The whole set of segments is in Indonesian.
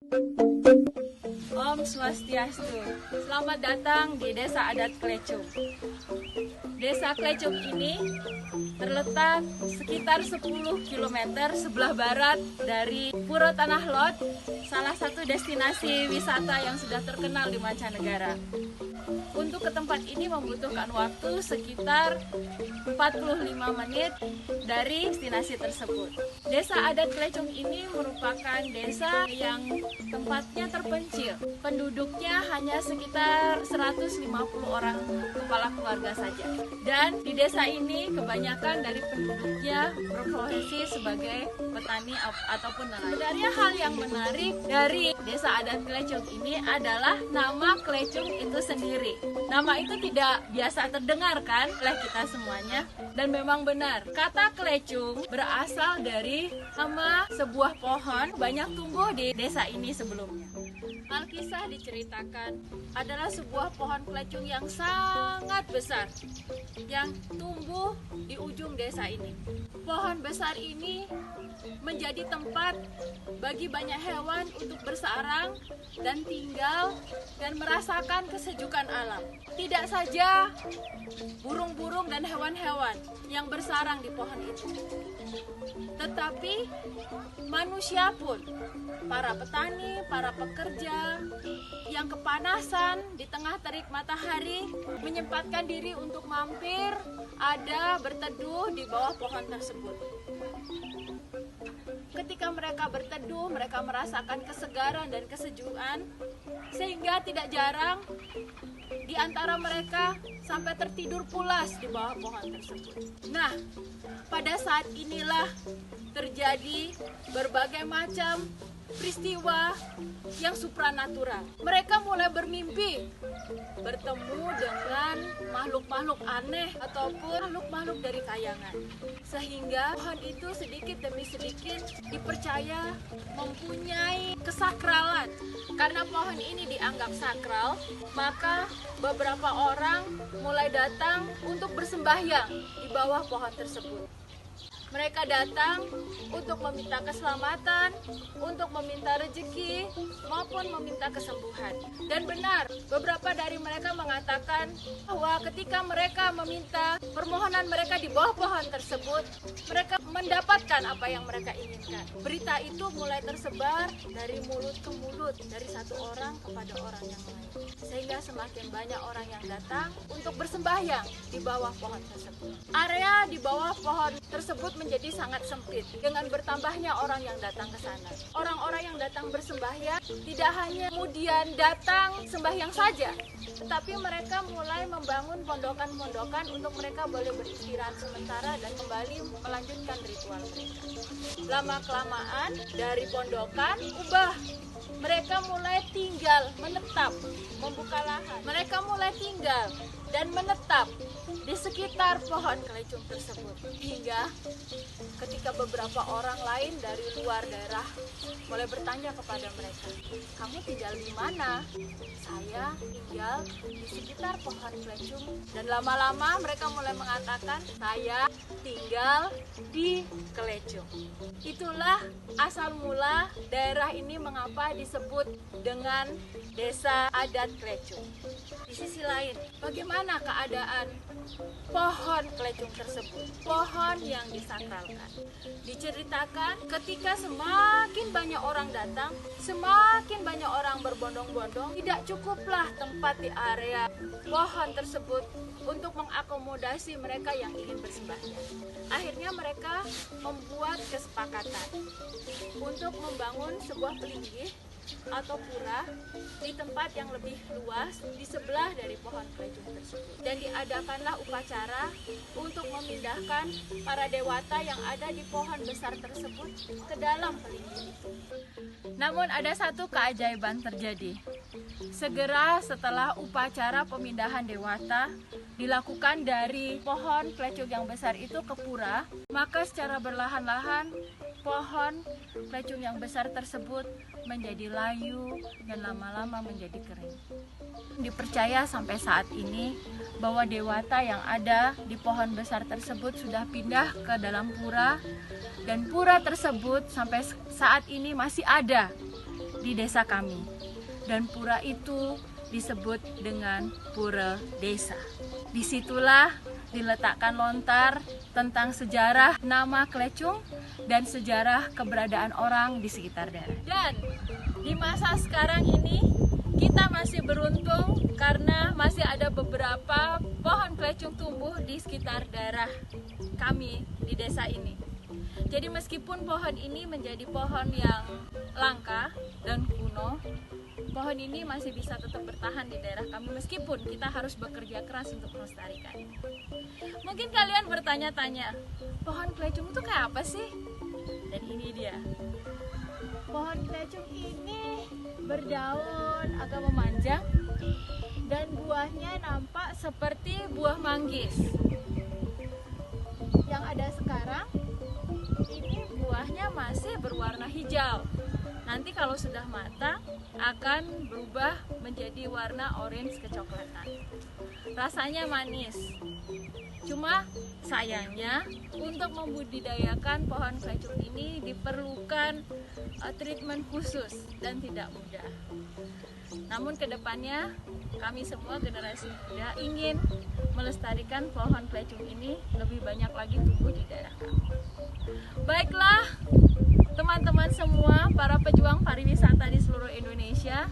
Om Swastiastu. Selamat datang di Desa Adat Klecung. Desa Klecung ini terletak sekitar 10 km sebelah barat dari Pura Tanah Lot, salah satu destinasi wisata yang sudah terkenal di mancanegara. Untuk ke tempat ini membutuhkan waktu sekitar 45 menit dari destinasi tersebut. Desa Adat Klecung ini merupakan desa yang tempatnya terpencil. Penduduknya hanya sekitar 150 orang kepala keluarga saja. Dan di desa ini kebanyakan dari penduduknya berprofesi sebagai petani ataupun nelayan. Sebenarnya hal yang menarik dari Desa Adat Klecung ini adalah nama Klecung itu sendiri. Nama itu tidak biasa terdengar kan oleh kita semuanya, dan memang benar. Kata Klecung berasal dari nama sebuah pohon banyak tumbuh di desa ini sebelumnya. Alkisah diceritakan adalah sebuah pohon Klecung yang sangat besar yang tumbuh di ujung desa ini. Pohon besar ini menjadi tempat bagi banyak hewan untuk bersarang dan tinggal dan merasakan kesejukan alam. Tidak saja burung-burung dan hewan-hewan yang bersarang di pohon itu, tetapi manusia pun, para petani, para pekerja yang kepanasan di tengah terik matahari menyempatkan diri untuk mampir ada berteduh di bawah pohon tersebut. Ketika mereka berteduh, mereka merasakan kesegaran dan kesejukan, sehingga tidak jarang di antara mereka sampai tertidur pulas di bawah pohon tersebut. Nah, pada saat inilah terjadi berbagai macam peristiwa yang supranatural. Mereka mulai bermimpi bertemu dengan makhluk-makhluk aneh ataupun makhluk-makhluk dari kayangan. Sehingga pohon itu sedikit demi sedikit dipercaya mempunyai kesakralan. Karena pohon ini dianggap sakral, maka beberapa orang mulai datang untuk bersembahyang di bawah pohon tersebut. Mereka datang untuk meminta keselamatan, untuk meminta rezeki, maupun meminta kesembuhan. Dan benar, beberapa dari mereka mengatakan bahwa ketika mereka meminta permohonan mereka di bawah pohon tersebut, mereka mendapatkan apa yang mereka inginkan. Berita itu mulai tersebar dari mulut ke mulut, dari satu orang kepada orang yang lain. Sehingga semakin banyak orang yang datang untuk bersembahyang di bawah pohon tersebut. Area di bawah pohon tersebut menjadi sangat sempit dengan bertambahnya orang yang datang ke sana. Orang-orang yang datang bersembahyang tidak hanya kemudian datang sembahyang saja, tetapi mereka mulai membangun pondokan-pondokan untuk mereka boleh beristirahat sementara dan kembali melanjutkan ritual mereka. Lama-kelamaan dari pondokan ubah. Mereka mulai tinggal, menetap, membuka lahan. Mereka mulai tinggal dan menetap di sekitar pohon Klecung tersebut. Hingga ketika beberapa orang lain dari luar daerah mulai bertanya kepada mereka, "Kamu tinggal di mana?" "Saya tinggal di sekitar pohon Klecung." Dan lama-lama mereka mulai mengatakan, "Saya tinggal di Klecung." Itulah asal mula daerah ini mengapa disebut dengan Desa Adat Klecung. Di sisi lain, bagaimana keadaan pohon Klecung tersebut? Pohon yang disakralkan. Diceritakan ketika semakin banyak orang datang, semakin banyak orang berbondong-bondong, tidak cukuplah tempat di area pohon tersebut untuk mengakomodasi mereka yang ingin bersembahyang. Akhirnya mereka membuat kesepakatan untuk membangun sebuah pelinggih atau pura di tempat yang lebih luas di sebelah dari pohon Klecung tersebut. Dan diadakanlah upacara untuk memindahkan para dewata yang ada di pohon besar tersebut ke dalam pelinggih itu. Namun ada satu keajaiban terjadi. Segera setelah upacara pemindahan dewata dilakukan dari pohon Klecung yang besar itu ke pura, maka secara berlahan-lahan pohon Klecung yang besar tersebut menjadi layu dan lama-lama menjadi kering. Dipercaya sampai saat ini bahwa dewata yang ada di pohon besar tersebut sudah pindah ke dalam pura, dan pura tersebut sampai saat ini masih ada di desa kami. Dan pura itu disebut dengan Pura Desa. Disitulah diletakkan lontar tentang sejarah nama Klecung dan sejarah keberadaan orang di sekitar daerah. Dan di masa sekarang ini kita masih beruntung karena masih ada beberapa pohon Klecung tumbuh di sekitar daerah kami di desa ini. Jadi meskipun pohon ini menjadi pohon yang langka dan kuno, pohon ini masih bisa tetap bertahan di daerah kami meskipun kita harus bekerja keras untuk melestarikannya. Mungkin kalian bertanya-tanya, pohon Klecung itu kayak apa sih? Dan ini dia. Pohon Klecung ini berdaun agak memanjang dan buahnya nampak seperti buah manggis. Yang ada sekarang ini buahnya masih berwarna hijau. Nanti kalau sudah matang akan berubah menjadi warna orange kecoklatan. Rasanya manis. Cuma sayangnya untuk membudidayakan pohon Klecung ini diperlukan treatment khusus dan tidak mudah. Namun kedepannya kami semua generasi muda ingin melestarikan pohon Klecung ini lebih banyak lagi tumbuh di daerah kami. Baiklah teman-teman semua, para pejuang pariwisata di seluruh Indonesia,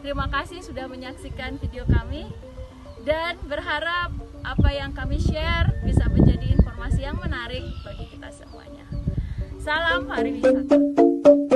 terima kasih sudah menyaksikan video kami dan berharap apa yang kami share bisa menjadi informasi yang menarik bagi kita semuanya. Salam pariwisata.